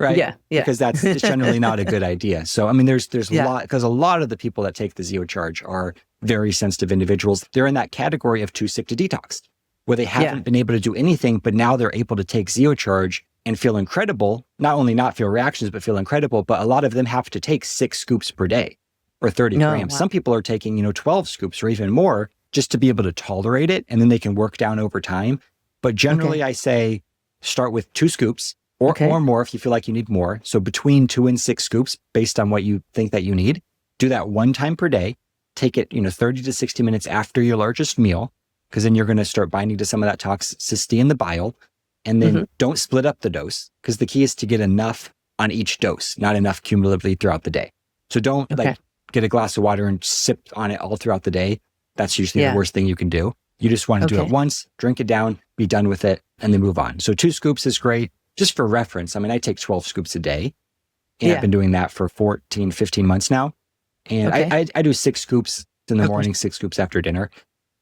Right. Yeah. Because that's generally not a good idea. So, I mean, there's a lot, because a lot of the people that take the ZeoCharge are very sensitive individuals. They're in that category of too sick to detox, where they haven't been able to do anything, but now they're able to take ZeoCharge and feel incredible. Not only not feel reactions, but feel incredible. But a lot of them have to take 6 scoops per day or 30 grams. Wow. Some people are taking, 12 scoops or even more just to be able to tolerate it. And then they can work down over time. But generally I say start with 2 scoops or more if you feel like you need more. So between 2 and 6 scoops based on what you think that you need. Do that 1 time per day. Take it, 30 to 60 minutes after your largest meal, because then you're going to start binding to some of that toxicity in the bile. And then don't split up the dose, because the key is to get enough on each dose, not enough cumulatively throughout the day. So don't get a glass of water and sip on it all throughout the day. That's usually the worst thing you can do. You just want to do it once, drink it down, be done with it, and then move on. So 2 scoops is great. Just for reference, I mean, I take 12 scoops a day, and I've been doing that for 14, 15 months now. And I do 6 scoops in the morning, 6 scoops after dinner.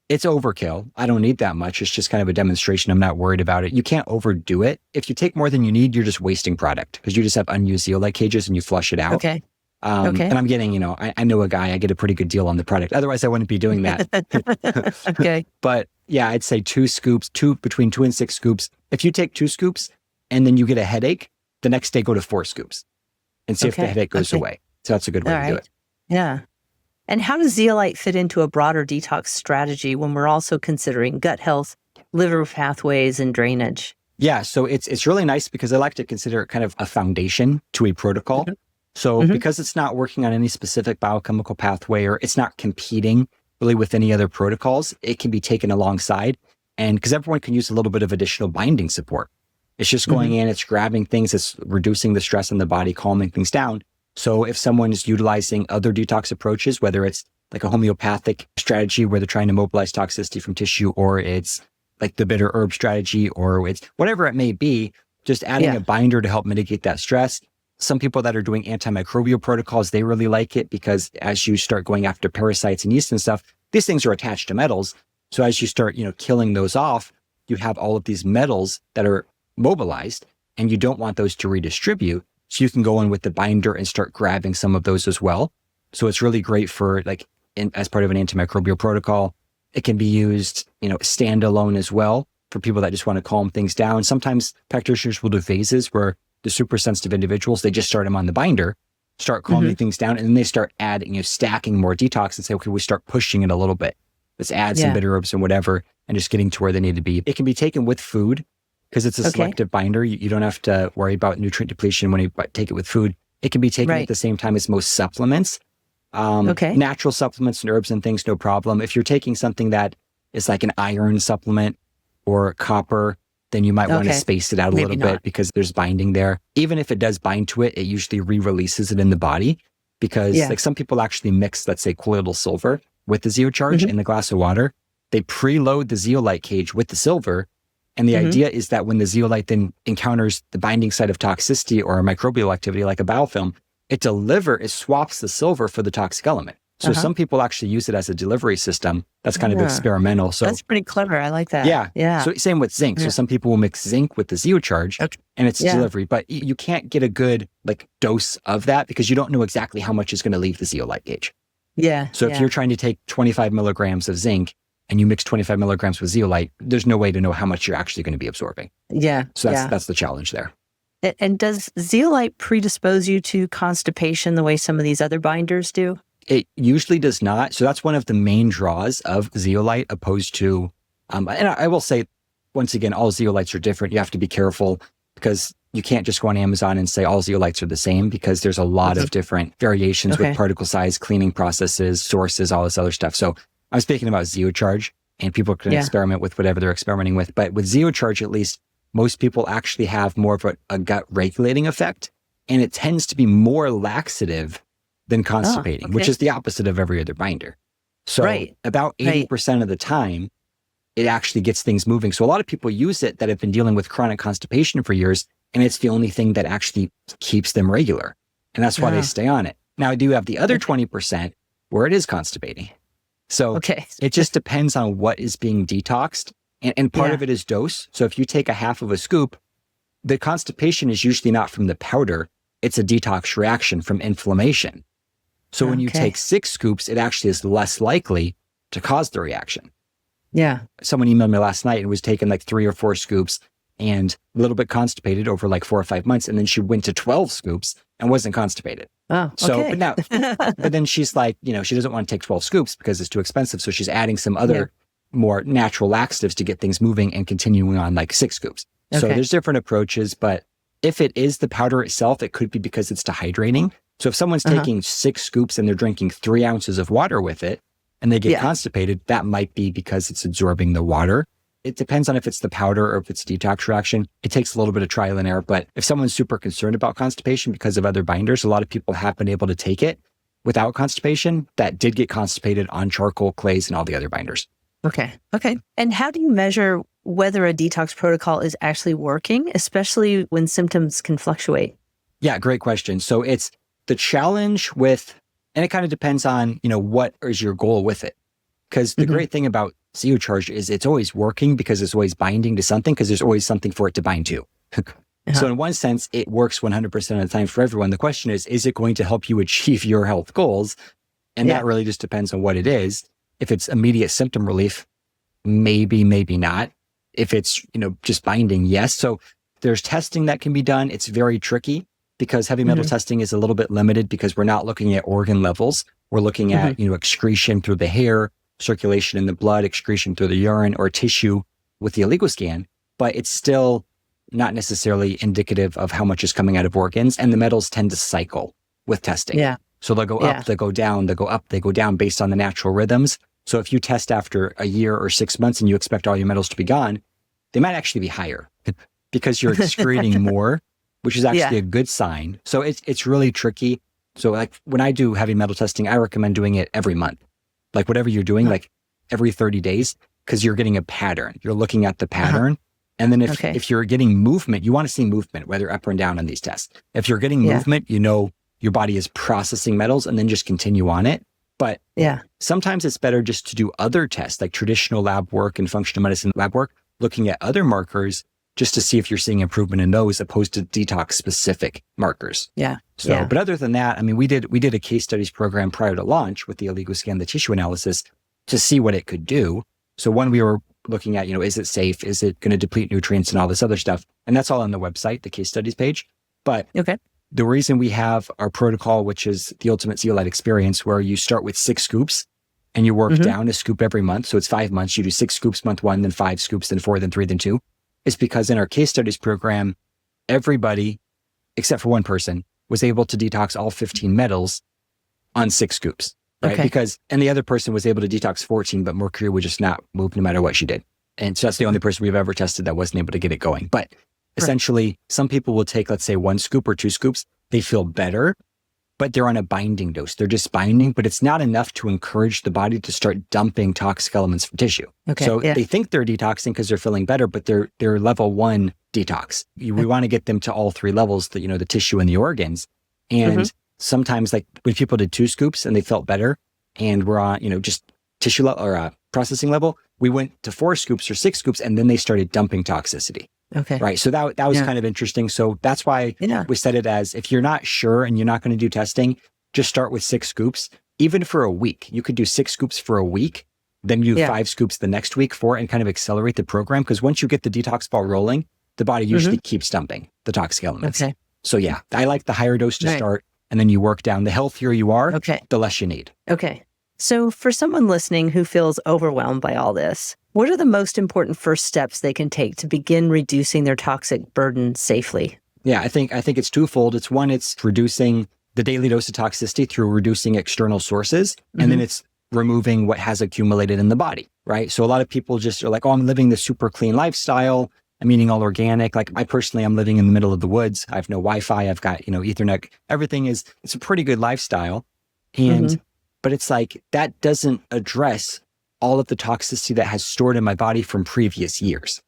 It's overkill. I don't need that much. It's just kind of a demonstration. I'm not worried about it. You can't overdo it. If you take more than you need, you're just wasting product, because you just have unused zeolite cages and you flush it out. And I'm getting, I know a guy, I get a pretty good deal on the product. Otherwise I wouldn't be doing that. But yeah, I'd say 2 scoops, between 2 and 6 scoops. If you take 2 scoops and then you get a headache, the next day go to 4 scoops and see if the headache goes away. So that's a good way to do it. Yeah. And how does zeolite fit into a broader detox strategy when we're also considering gut health, liver pathways, and drainage? Yeah, so it's really nice, because I like to consider it kind of a foundation to a protocol. So because it's not working on any specific biochemical pathway, or it's not competing really with any other protocols, it can be taken alongside. And because everyone can use a little bit of additional binding support. It's just going in, it's grabbing things, it's reducing the stress in the body, calming things down. So if someone is utilizing other detox approaches, whether it's like a homeopathic strategy where they're trying to mobilize toxicity from tissue, or it's like the bitter herb strategy, or it's whatever it may be, just adding a binder to help mitigate that stress. Some people that are doing antimicrobial protocols, they really like it, because as you start going after parasites and yeast and stuff, these things are attached to metals. So as you start, killing those off, you have all of these metals that are mobilized, and you don't want those to redistribute. So you can go in with the binder and start grabbing some of those as well. So it's really great for as part of an antimicrobial protocol. It can be used, standalone as well for people that just want to calm things down. Sometimes practitioners will do phases where the super sensitive individuals, they just start them on the binder, start calming things down, and then they start adding, stacking more detox and say, okay, we start pushing it a little bit. Let's add some bitter herbs and whatever. and just getting to where they need to be. It can be taken with food because it's a selective binder. You don't have to worry about nutrient depletion when you take it with food. It can be taken at the same time as most supplements. Natural supplements and herbs and things, no problem. If you're taking something that is like an iron supplement or copper, then you might want to space it out a little bit because there's binding there. Even if it does bind to it, it usually re-releases it in the body because like some people actually mix, let's say, colloidal silver with the ZeoCharge in the glass of water. They preload the zeolite cage with the silver. And the idea is that when the zeolite then encounters the binding site of toxicity or a microbial activity like a biofilm, it swaps the silver for the toxic element. So some people actually use it as a delivery system. That's kind of experimental. So that's pretty clever. I like that. Yeah. So same with zinc. So some people will mix zinc with the ZeoCharge and it's delivery, but you can't get a good like dose of that because you don't know exactly how much is going to leave the zeolite cage. So if you're trying to take 25 milligrams of zinc and you mix 25 milligrams with zeolite, there's no way to know how much you're actually going to be absorbing. So that's the challenge there. And does zeolite predispose you to constipation the way some of these other binders do? It usually does not. So that's one of the main draws of zeolite opposed to, and I will say, once again, all zeolites are different. You have to be careful because you can't just go on Amazon and say all zeolites are the same because there's a lot of different variations with particle size, cleaning processes, sources, all this other stuff. So I'm speaking about ZeoCharge and people can experiment with whatever they're experimenting with. But with ZeoCharge, at least, most people actually have more of a gut regulating effect. And it tends to be more laxative than constipating, which is the opposite of every other binder. So about 80% of the time, it actually gets things moving. So a lot of people use it that have been dealing with chronic constipation for years, and it's the only thing that actually keeps them regular. And that's why they stay on it. Now, I do have the other 20% where it is constipating. So it just depends on what is being detoxed. And part of it is dose. So if you take a half of a scoop, the constipation is usually not from the powder. It's a detox reaction from inflammation. So when you take 6 scoops, it actually is less likely to cause the reaction. Someone emailed me last night and was taking like 3 or 4 scoops and a little bit constipated over like 4 or 5 months. And then she went to 12 scoops and wasn't constipated. So, but then she's like, she doesn't want to take 12 scoops because it's too expensive. So she's adding some other more natural laxatives to get things moving and continuing on like 6 scoops. So there's different approaches, but if it is the powder itself, it could be because it's dehydrating. So if someone's taking 6 scoops and they're drinking 3 ounces of water with it and they get constipated, that might be because it's absorbing the water. It depends on if it's the powder or if it's a detox reaction. It takes a little bit of trial and error, but if someone's super concerned about constipation because of other binders, a lot of people have been able to take it without constipation that did get constipated on charcoal, clays, and all the other binders. Okay. And how do you measure whether a detox protocol is actually working, especially when symptoms can fluctuate? Yeah, great question. So it's the challenge with, and it kind of depends on, what is your goal with it? Because the great thing about ZeoCharge is it's always working because it's always binding to something because there's always something for it to bind to. So in one sense, it works 100% of the time for everyone. The question is it going to help you achieve your health goals? And that really just depends on what it is. If it's immediate symptom relief, maybe not. If it's, just binding, yes. So there's testing that can be done. It's very tricky because heavy metal testing is a little bit limited because we're not looking at organ levels. We're looking at, excretion through the hair, circulation in the blood, excretion through the urine or tissue with the oligoscan, but it's still not necessarily indicative of how much is coming out of organs. And the metals tend to cycle with testing. So they'll go up, they go down, they go up, they go down based on the natural rhythms. So if you test after a year or 6 months and you expect all your metals to be gone, they might actually be higher because you're excreting more, which is actually a good sign. So it's really tricky. So like when I do heavy metal testing, I recommend doing it every month. Like whatever you're doing, like every 30 days, because you're getting a pattern. You're looking at the pattern. And then if you're getting movement, you want to see movement, whether up or down on these tests. If you're getting movement, your body is processing metals and then just continue on it. But sometimes it's better just to do other tests like traditional lab work and functional medicine lab work, looking at other markers just to see if you're seeing improvement in those opposed to detox specific markers. But other than that, we did a case studies program prior to launch with the oligoscan, the tissue analysis to see what it could do. So one, we were looking at, is it safe? Is it going to deplete nutrients and all this other stuff? And that's all on the website, the case studies page. But the reason we have our protocol, which is the ultimate zeolite experience, where you start with 6 scoops and you work down a scoop every month. So it's 5 months. You do 6 scoops month 1, then 5 scoops, then 4, then 3, then 2. It's because in our case studies program, everybody, except for one person, was able to detox all 15 metals on 6 scoops, right? And the other person was able to detox 14, but mercury would just not move no matter what she did. And so that's the only person we've ever tested that wasn't able to get it going. But essentially, some people will take, let's say, 1 scoop or 2 scoops. They feel better, but they're on a binding dose. They're just binding, but it's not enough to encourage the body to start dumping toxic elements from tissue. They think they're detoxing because they're feeling better, but they're level 1 detox. We want to get them to all 3 levels, the tissue and the organs. And sometimes, like when people did 2 scoops and they felt better and we're on, just tissue level or processing level, we went to 4 scoops or 6 scoops and then they started dumping toxicity. Right. So that was kind of interesting. So that's why we set it as, if you're not sure and you're not going to do testing, just start with 6 scoops, even for a week. You could do 6 scoops for a week, then you do 5 scoops the next week and kind of accelerate the program. Because once you get the detox ball rolling, the body usually keeps dumping the toxic elements. So I like the higher dose to start, and then you work down. The healthier you are, the less you need. So for someone listening who feels overwhelmed by all this, what are the most important first steps they can take to begin reducing their toxic burden safely? I think it's twofold. It's one, it's reducing the daily dose of toxicity through reducing external sources, and then it's removing what has accumulated in the body, right? So a lot of people just are like, oh, I'm living this super clean lifestyle. I'm eating all organic. Like I personally, I'm living in the middle of the woods. I have no Wi-Fi. I've got, Ethernet. Everything it's a pretty good lifestyle. And but it's like, that doesn't address all of the toxicity that has stored in my body from previous years.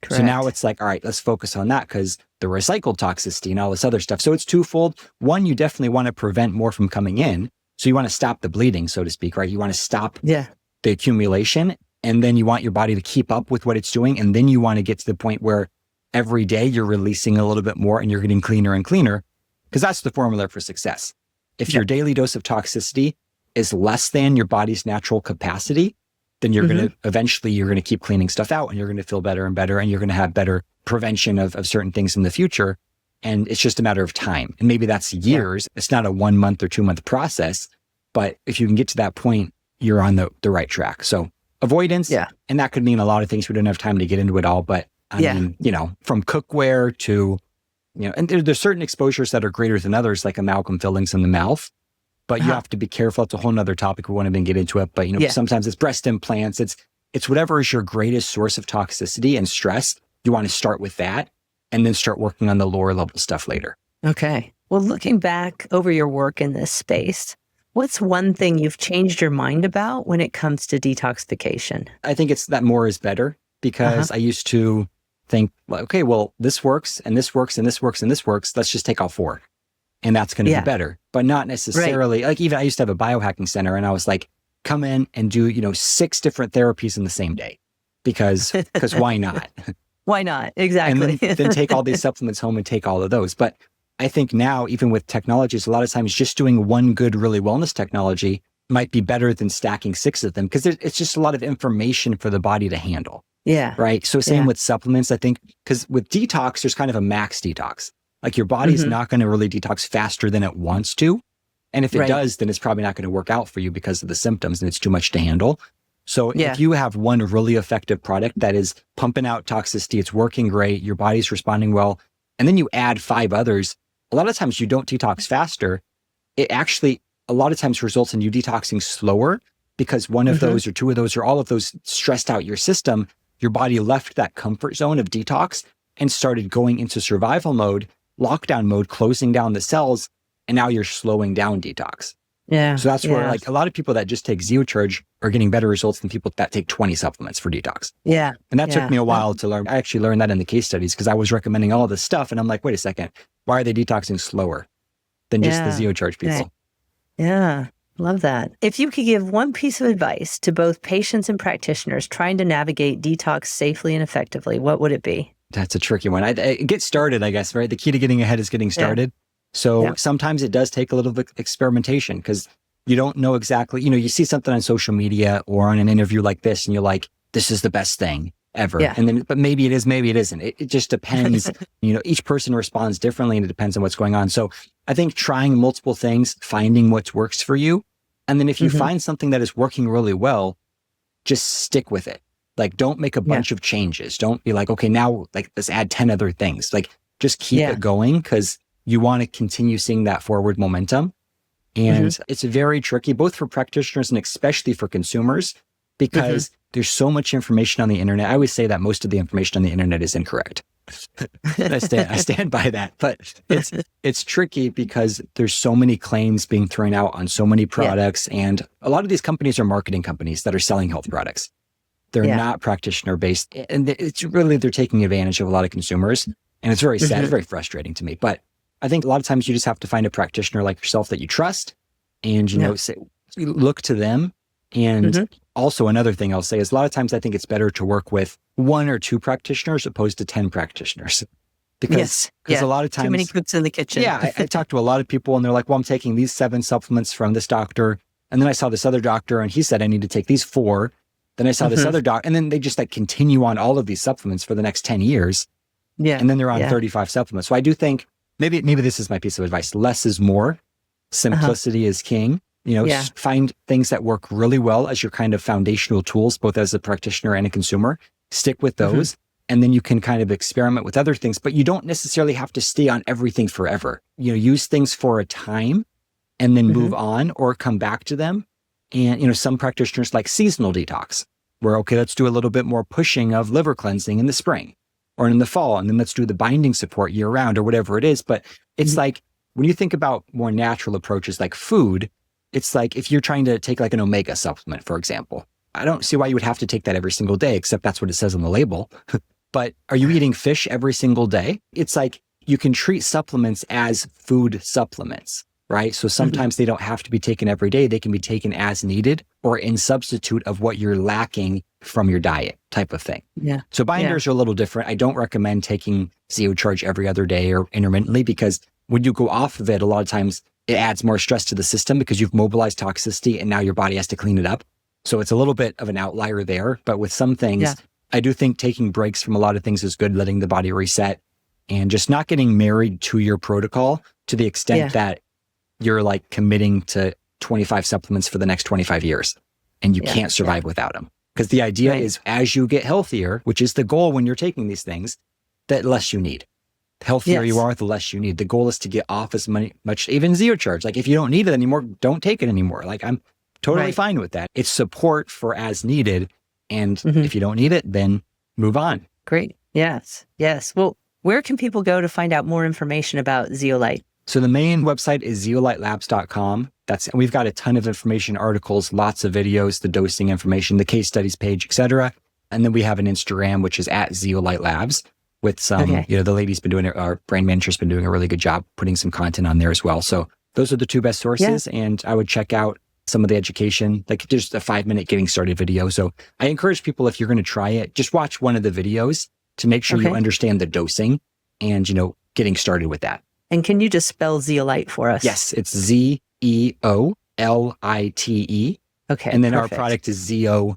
So now it's like, all right, let's focus on that, because the recycled toxicity and all this other stuff. So it's twofold. One, you definitely want to prevent more from coming in. So you want to stop the bleeding, so to speak, right? You want to stop the accumulation, and then you want your body to keep up with what it's doing. And then you want to get to the point where every day you're releasing a little bit more and you're getting cleaner and cleaner, because that's the formula for success. If your daily dose of toxicity is less than your body's natural capacity, then you're going to, eventually you're going to keep cleaning stuff out and you're going to feel better and better, and you're going to have better prevention of certain things in the future. And it's just a matter of time. And maybe that's years. It's not a 1 month or 2 month process, but if you can get to that point, you're on the right track. So avoidance, and that could mean a lot of things. We don't have time to get into it all, but I mean, from cookware to, and there's certain exposures that are greater than others, like amalgam fillings in the mouth. But you have to be careful. It's a whole nother topic. We won't even get into it. But, sometimes it's breast implants. It's whatever is your greatest source of toxicity and stress. You want to start with that and then start working on the lower level stuff later. Okay. Well, looking back over your work in this space, what's one thing you've changed your mind about when it comes to detoxification? I think it's that more is better, because I used to think, well, okay, well, this works and this works and this works and this works. Let's just take all 4. And that's going to be better, but not necessarily. Like, even I used to have a biohacking center, and I was like, come in and do, 6 different therapies in the same day, because why not? Why not? Exactly. And then take all these supplements home and take all of those. But I think now, even with technologies, a lot of times just doing one good, really wellness technology might be better than stacking 6 of them, because it's just a lot of information for the body to handle. Right. So same with supplements, I think, because with detox, there's kind of a max detox. Like your body's not going to really detox faster than it wants to. And if it does, then it's probably not going to work out for you because of the symptoms, and it's too much to handle. So if you have one really effective product that is pumping out toxicity, it's working great, your body's responding well, and then you add 5 others, a lot of times you don't detox faster. It actually, a lot of times results in you detoxing slower, because one of those or 2 of those or all of those stressed out your system. Your body left that comfort zone of detox and started going into survival mode, lockdown mode, closing down the cells, and now you're slowing down detox. So that's where, like, a lot of people that just take ZeoCharge are getting better results than people that take 20 supplements for detox. And that took me a while to learn. I actually learned that in the case studies, because I was recommending all this stuff, and I'm like, wait a second, why are they detoxing slower than just the ZeoCharge people? Love that. If you could give one piece of advice to both patients and practitioners trying to navigate detox safely and effectively, what would it be? That's a tricky one. I get started, I guess, right? The key to getting ahead is getting started. So sometimes it does take a little bit of experimentation, because you don't know exactly, you see something on social media or on an interview like this, and you're like, this is the best thing ever. And then, but maybe it is, maybe it isn't. It just depends. Each person responds differently, and it depends on what's going on. So I think trying multiple things, finding what works for you, And then if you find something that is working really well, just stick with it. Like, don't make a bunch of changes. Don't be like, okay, now like let's add 10 other things. Like, just keep it going, because you want to continue seeing that forward momentum. And it's very tricky, both for practitioners and especially for consumers, because there's so much information on the internet. I always say that most of the information on the internet is incorrect. I stand by that, but it's tricky because there's so many claims being thrown out on so many products. And a lot of these companies are marketing companies that are selling health products. They're not practitioner based. And it's really, they're taking advantage of a lot of consumers. And it's very sad. It's very frustrating to me. But I think a lot of times you just have to find a practitioner like yourself that you trust, and, you know, look to them. And also another thing I'll say is, a lot of times I think it's better to work with 1 or 2 practitioners opposed to 10 practitioners. Because a lot of times, too many cooks in the kitchen. I talk to a lot of people and they're like, well, I'm taking these 7 supplements from this doctor. And then I saw this other doctor and he said I need to take these 4. Then I saw this other doc, and then they just like continue on all of these supplements for the next 10 years. And then they're on 35 supplements. So I do think maybe this is my piece of advice. Less is more. Simplicity is king. You know, find things that work really well as your kind of foundational tools, both as a practitioner and a consumer. Stick with those. And then you can kind of experiment with other things, but you don't necessarily have to stay on everything forever. You know, use things for a time and then move on or come back to them. And, you know, some practitioners like seasonal detox, where, okay, let's do a little bit more pushing of liver cleansing in the spring or in the fall. And then let's do the binding support year round or whatever it is. But it's like, when you think about more natural approaches like food, it's like if you're trying to take like an omega supplement, for example, I don't see why you would have to take that every single day, except that's what it says on the label. But are you eating fish every single day? It's like you can treat supplements as food supplements, right? So sometimes they don't have to be taken every day. They can be taken as needed or in substitute of what you're lacking from your diet, type of thing. So binders are a little different. I don't recommend taking ZeoCharge every other day or intermittently, because when you go off of it, a lot of times it adds more stress to the system because you've mobilized toxicity and now your body has to clean it up. So it's a little bit of an outlier there. But with some things, I do think taking breaks from a lot of things is good, letting the body reset and just not getting married to your protocol to the extent that you're like committing to 25 supplements for the next 25 years and you can't survive without them. Because the idea is, as you get healthier, which is the goal when you're taking these things, that less you need. The healthier you are, the less you need. The goal is to get off as much, even ZeoCharge. Like if you don't need it anymore, don't take it anymore. Like I'm totally fine with that. It's support for as needed. And if you don't need it, then move on. Great. Yes. Well, where can people go to find out more information about Zeolite? So the main website is zeolite-labs.com. We've got a ton of information, articles, lots of videos, the dosing information, the case studies page, etc. And then we have an Instagram, which is at Zeolite Labs, with some, you know, the lady's been doing it, our brand manager's been doing a really good job putting some content on there as well. So those are the 2 best sources. And I would check out some of the education, like just a 5-minute getting started video. So I encourage people, if you're going to try it, just watch one of the videos to make sure you understand the dosing and, you know, getting started with that. And can you just spell zeolite for us? Yes, it's ZeoLite. Okay. And then our product is ZeoCharge,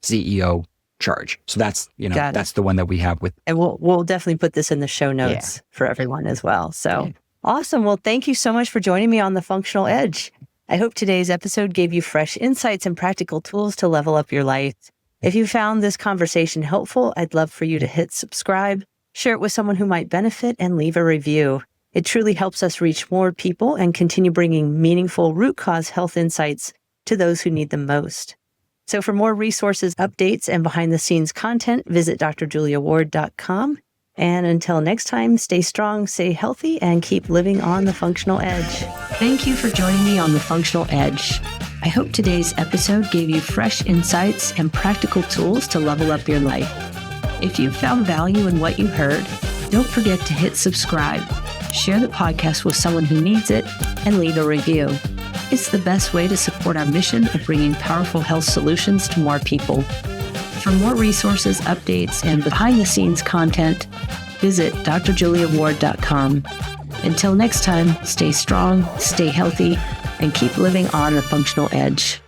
ZeoCharge. So that's, you know, that's the one that we have with. And we'll definitely put this in the show notes for everyone as well. So awesome. Well, thank you so much for joining me on The Functional Edge. I hope today's episode gave you fresh insights and practical tools to level up your life. If you found this conversation helpful, I'd love for you to hit subscribe, share it with someone who might benefit, and leave a review. It truly helps us reach more people and continue bringing meaningful root cause health insights to those who need them most. So for more resources, updates, and behind the scenes content, visit drjuliaward.com. And until next time, stay strong, stay healthy, and keep living on the functional edge. Thank you for joining me on The Functional Edge. I hope today's episode gave you fresh insights and practical tools to level up your life. If you found value in what you heard, don't forget to hit subscribe, share the podcast with someone who needs it, and leave a review. It's the best way to support our mission of bringing powerful health solutions to more people. For more resources, updates, and behind-the-scenes content, visit drjuliaward.com. Until next time, stay strong, stay healthy, and keep living on the functional edge.